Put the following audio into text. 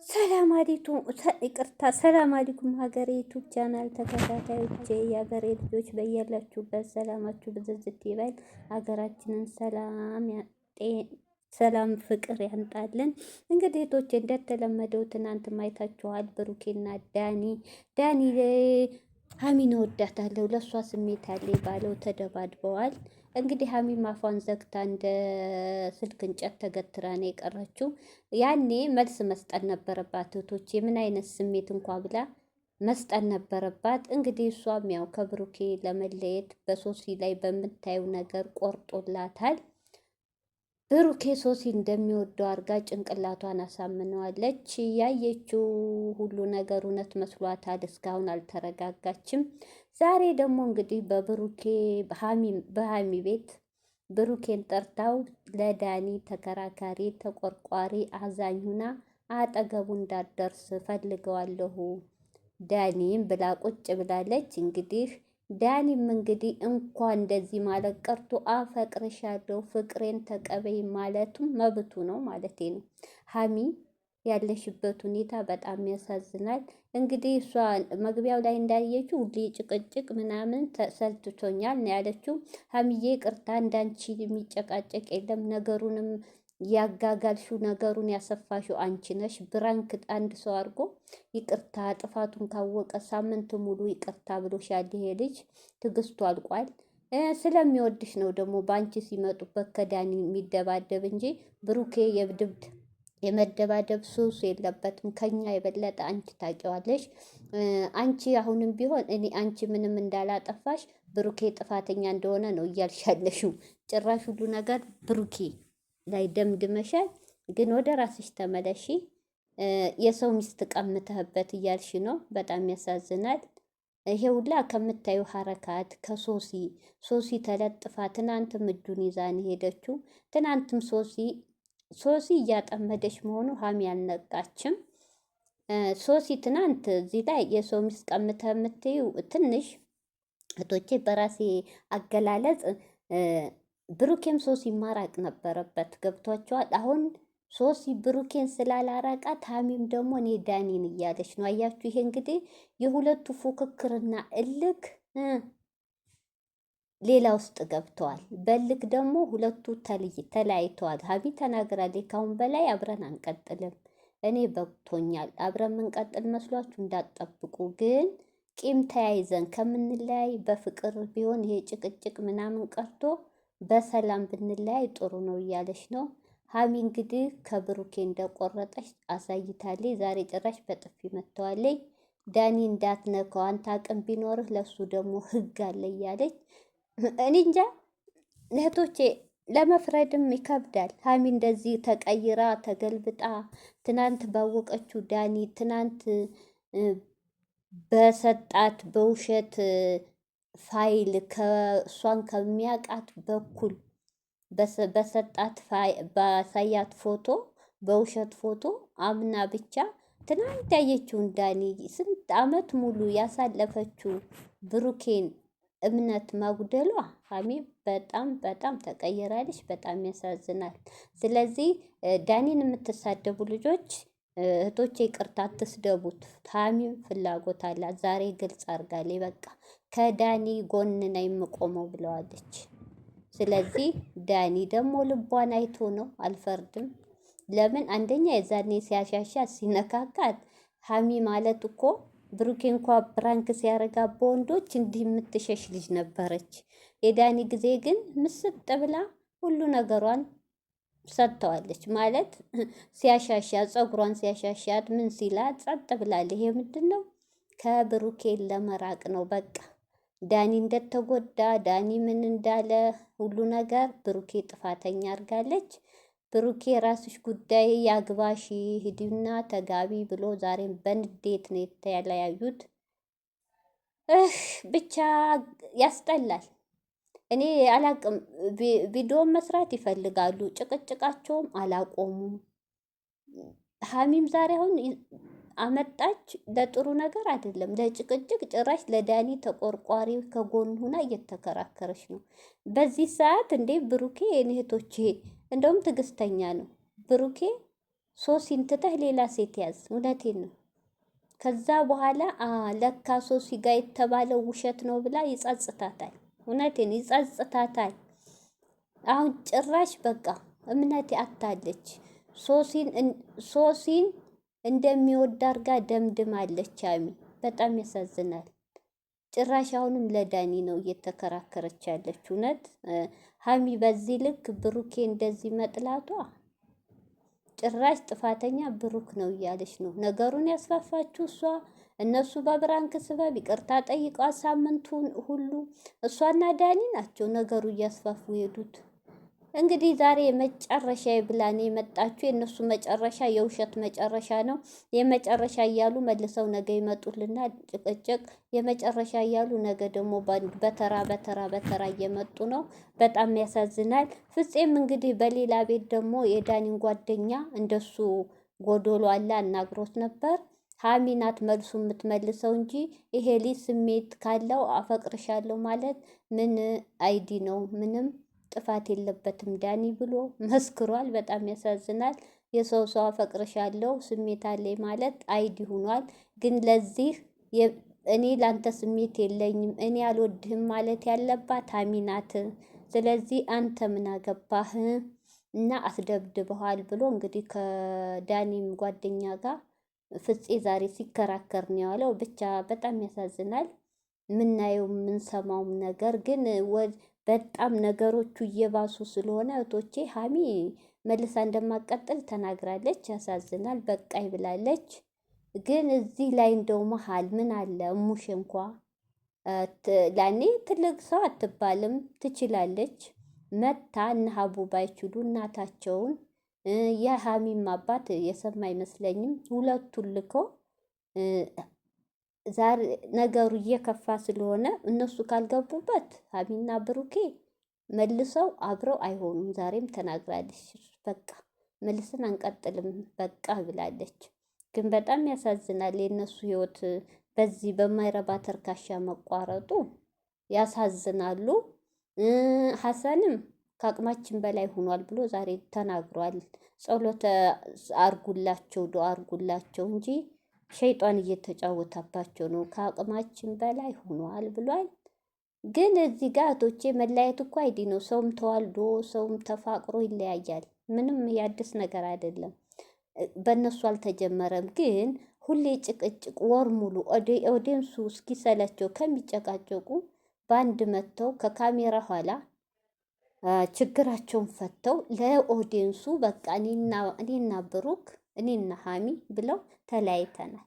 ሰላም አለይኩም ይቅርታ፣ ሰላም አለይኩም ሀገሬ ዩቱብ ቻናል ተከታታዮቼ፣ የሀገሬ ልጆች በያላችሁበት ሰላማችሁ ብዝዝት ይበል። ሀገራችንን ሰላም ፍቅር ያንጣልን። እንግዲህ እህቶቼ እንደተለመደው ትናንት ማይታችኋል። ብሩኬና ዳኒ ሀሚን እወዳታለሁ ለእሷ ስሜት አለኝ ባለው ተደባድበዋል። እንግዲህ ሀሚም አፏን ዘግታ እንደ ስልክ እንጨት ተገትራ ነው የቀረችው። ያኔ መልስ መስጠት ነበረባት። እህቶቼ ምን አይነት ስሜት እንኳ ብላ መስጠት ነበረባት። እንግዲህ እሷም ያው ከብሩኬ ለመለየት በሶሲ ላይ በምታየው ነገር ቆርጦላታል። ብሩኬ ሶሲ እንደሚወደው አድርጋ ጭንቅላቷን አሳምነዋለች። ያየችው ሁሉ ነገር እውነት መስሏታል። እስካሁን አልተረጋጋችም። ዛሬ ደግሞ እንግዲህ በብሩኬ በሀሚ ቤት ብሩኬን ጠርታው ለዳኒ ተከራካሪ፣ ተቆርቋሪ፣ አዛኝ ሁና አጠገቡ እንዳትደርስ ፈልገዋለሁ ዳኒም ብላ ቁጭ ብላለች። እንግዲህ ዳኒም እንግዲህ እንኳን እንደዚህ ማለት ቀርቶ አፈቅርሻለሁ ፍቅሬን ተቀበይ ማለቱም መብቱ ነው ማለቴ ነው። ሀሚ ያለሽበት ሁኔታ በጣም ያሳዝናል። እንግዲህ እሷ መግቢያው ላይ እንዳየችው ሁሌ ጭቅጭቅ ምናምን ተሰልችቶኛል ነው ያለችው። ሀሚዬ ቅርታ፣ እንዳንቺ የሚጨቃጨቅ የለም። ነገሩንም ያጋጋልሽው ነገሩን ያሰፋሽው አንቺ ነሽ። ብራንክ አንድ ሰው አድርጎ ይቅርታ ጥፋቱን ካወቀ ሳምንት ሙሉ ይቅርታ ብሎሻል። ይሄ ልጅ ትዕግስቱ አልቋል። ስለሚወድሽ ነው ደግሞ በአንቺ ሲመጡበት ከዳኒ የሚደባደብ እንጂ ብሩኬ የመደባደብ ሱስ የለበትም። ከኛ የበለጠ አንቺ ታውቂዋለሽ። አንቺ አሁንም ቢሆን እኔ አንቺ ምንም እንዳላጠፋሽ ብሩኬ ጥፋተኛ እንደሆነ ነው እያልሽ ያለሽው። ጭራሽ ሁሉ ነገር ብሩኬ ላይ ደምድመሻል። ግን ወደ ራስሽ ተመለሺ። የሰው ሚስት ቀምተህበት እያልሽ ነው። በጣም ያሳዝናል። ይሄ ሁላ ከምታዩ ሀረካት ከሶሲ ተለጥፋ ትናንትም እጁን ይዛን ሄደችው። ትናንትም ሶሲ እያጠመደች መሆኑ ሀሚ አልነቃችም። ሶሲ ትናንት እዚህ ላይ የሰው ሚስት ቀምተህ የምትዩ ትንሽ እህቶቼ፣ በራሴ አገላለጽ ብሩኬም ሶሲ ማራቅ ነበረበት። ገብቷቸዋል። አሁን ሶሲ ብሩኬን ስላላራቃት ሀሚም ደግሞ እኔ ዳኒን እያለች ነው። አያችሁ? ይሄ እንግዲህ የሁለቱ ፉክክርና እልክ ሌላ ውስጥ ገብተዋል። በልክ ደግሞ ሁለቱ ተለያይተዋል። ሀቢ ተናግራለች። ካሁን በላይ አብረን አንቀጥልም፣ እኔ በቅቶኛል። አብረን የምንቀጥል መስሏችሁ እንዳትጠብቁ። ግን ቂም ተያይዘን ከምንለያይ በፍቅር ቢሆን ይሄ ጭቅጭቅ ምናምን ቀርቶ በሰላም ብንለያይ ጥሩ ነው እያለች ነው ሀሚ። እንግዲህ ከብሩኬ እንደቆረጠች አሳይታለች። ዛሬ ጭራሽ በጥፊ መተዋለች። ዳኒ እንዳትነካው አንተ አቅም ቢኖርህ ለሱ ደግሞ ህግ አለ እያለች እኔ እንጃ እህቶቼ፣ ለመፍረድም ይከብዳል። ሀሚ እንደዚህ ተቀይራ ተገልብጣ ትናንት ባወቀችው ዳኒ ትናንት በሰጣት በውሸት ፋይል ከእሷን ከሚያውቃት በኩል በሰጣት ባሳያት ፎቶ በውሸት ፎቶ አምና ብቻ ትናንት ያየችውን ዳኒ ስንት አመት ሙሉ ያሳለፈችው ብሩኬን እምነት ማጉደሏ ሀሚ በጣም በጣም ተቀይራለች። በጣም ያሳዝናል። ስለዚህ ዳኒን የምትሳደቡ ልጆች እህቶቼ ይቅርታ አትስደቡት። ሀሚም ፍላጎት አላት። ዛሬ ግልጽ አድርጋለች። በቃ ከዳኒ ጎን ነው የምቆመው ብለዋለች። ስለዚህ ዳኒ ደግሞ ልቧን አይቶ ነው። አልፈርድም። ለምን አንደኛ የዛኔ ሲያሻሻት ሲነካካት ሀሚ ማለት እኮ ብሩኬ እንኳ ፕራንክ ሲያረጋ በወንዶች እንዲህ የምትሸሽ ልጅ ነበረች። የዳኒ ጊዜ ግን ምስጥ ብላ ሁሉ ነገሯን ሰጥተዋለች። ማለት ሲያሻሻት ፀጉሯን ሲያሻሻት ምን ሲላት ጸጥ ብላለች። ይሄ ምንድን ነው? ከብሩኬ ለመራቅ ነው። በቃ ዳኒ እንደተጎዳ ዳኒ ምን እንዳለ ሁሉ ነገር ብሩኬ ጥፋተኛ አድርጋለች። ብሩኬ የራስሽ ጉዳይ ያግባሽ ሂድና ተጋቢ ብሎ ዛሬም በንዴት ነው የተለያዩት። ብቻ ያስጠላል። እኔ አላቅም። ቪዲዮን መስራት ይፈልጋሉ፣ ጭቅጭቃቸውም አላቆሙም። ሀሚም ዛሬ አሁን አመጣች ለጥሩ ነገር አይደለም፣ ለጭቅጭቅ ጭራሽ ለዳኒ ተቆርቋሪ ከጎን ሁና እየተከራከረች ነው በዚህ ሰዓት። እንዴ ብሩኬ የኔ እህቶቼ እንደውም ትዕግስተኛ ነው ብሩኬ። ሶሲን ትተህ ሌላ ሴት ያዝ። እውነቴን ነው። ከዛ በኋላ ለካ ሶሲ ጋር የተባለው ውሸት ነው ብላ ይጸጽታታል። እውነቴን ይጸጽታታል። አሁን ጭራሽ በቃ እምነት አታለች። ሶሲን እንደሚወድ አድርጋ ደምድማለች። አሚ በጣም ያሳዝናል። ጭራሽ አሁንም ለዳኒ ነው እየተከራከረች ያለች። እውነት ሀሚ በዚህ ልክ ብሩኬ እንደዚህ መጥላቷ ጭራሽ ጥፋተኛ ብሩክ ነው እያለች ነው ነገሩን ያስፋፋችው እሷ። እነሱ በብራንክ ስበብ ይቅርታ ጠይቀው ሳምንቱን ሁሉ እሷና ዳኒ ናቸው ነገሩ እያስፋፉ የሄዱት። እንግዲህ ዛሬ የመጨረሻ ብላኔ የመጣችሁ የእነሱ መጨረሻ የውሸት መጨረሻ ነው። የመጨረሻ እያሉ መልሰው ነገ ይመጡልና ጭቅጭቅ፣ የመጨረሻ እያሉ ነገ ደግሞ በተራ በተራ በተራ እየመጡ ነው። በጣም ያሳዝናል። ፍፄም እንግዲህ በሌላ ቤት ደግሞ የዳኒን ጓደኛ እንደሱ ጎዶሎ አለ አናግሮት ነበር። ሀሚ ናት መልሱ የምትመልሰው እንጂ ይሄ ልጅ ስሜት ካለው አፈቅርሻለሁ ማለት ምን አይዲ ነው? ምንም ጥፋት የለበትም ዳኒ ብሎ መስክሯል። በጣም ያሳዝናል። የሰው ሰው አፈቅርሻለሁ ስሜት አለኝ ማለት አይዲ ሆኗል። ግን ለዚህ እኔ ላንተ ስሜት የለኝም እኔ አልወድህም ማለት ያለባት ሀሚ ናት። ስለዚህ አንተ ምን አገባህ እና አስደብድበዋል ብሎ እንግዲህ ከዳኒም ጓደኛ ጋር ፍፄ ዛሬ ሲከራከር ነው ያለው። ብቻ በጣም ያሳዝናል። ምናየው የምንሰማውም ነገር ግን በጣም ነገሮቹ እየባሱ ስለሆነ እህቶቼ ሀሚ መልሳ እንደማቀጥል ተናግራለች። ያሳዝናል። በቃይ ብላለች። ግን እዚህ ላይ እንደው መሀል ምን አለ እሙሽ እንኳ ላኔ ትልቅ ሰው አትባልም ትችላለች። መታ እነ ሀቡ ባይችሉ እናታቸውን የሀሚም አባት የሰማ አይመስለኝም። ሁለቱን ልኮ ዛሬ ነገሩ እየከፋ ስለሆነ እነሱ ካልገቡበት ሀሚና ብሩኬ መልሰው አብረው አይሆኑም። ዛሬም ተናግራለች። በቃ መልስን አንቀጥልም በቃ ብላለች። ግን በጣም ያሳዝናል የእነሱ ህይወት በዚህ በማይረባ ተርካሻ መቋረጡ ያሳዝናሉ። ሀሰንም ከአቅማችን በላይ ሆኗል ብሎ ዛሬ ተናግሯል። ጸሎተ አርጉላቸው ዱአ አርጉላቸው እንጂ ሸይጧን እየተጫወተባቸው ነው። ከአቅማችን በላይ ሆኗል ብሏል። ግን እዚህ ጋር እህቶቼ መለያየት እኮ አይዲ ነው። ሰውም ተዋልዶ ሰውም ተፋቅሮ ይለያያል። ምንም ያድስ ነገር አይደለም። በእነሱ አልተጀመረም። ግን ሁሌ ጭቅጭቅ ወር ሙሉ ኦዲየንሱ እስኪሰለቸው ከሚጨቃጨቁ በአንድ መጥተው ከካሜራ ኋላ ችግራቸውን ፈተው ለኦዲየንሱ በቃ እኔና ብሩክ እኔና ሀሚ ብለው ተለያይተናል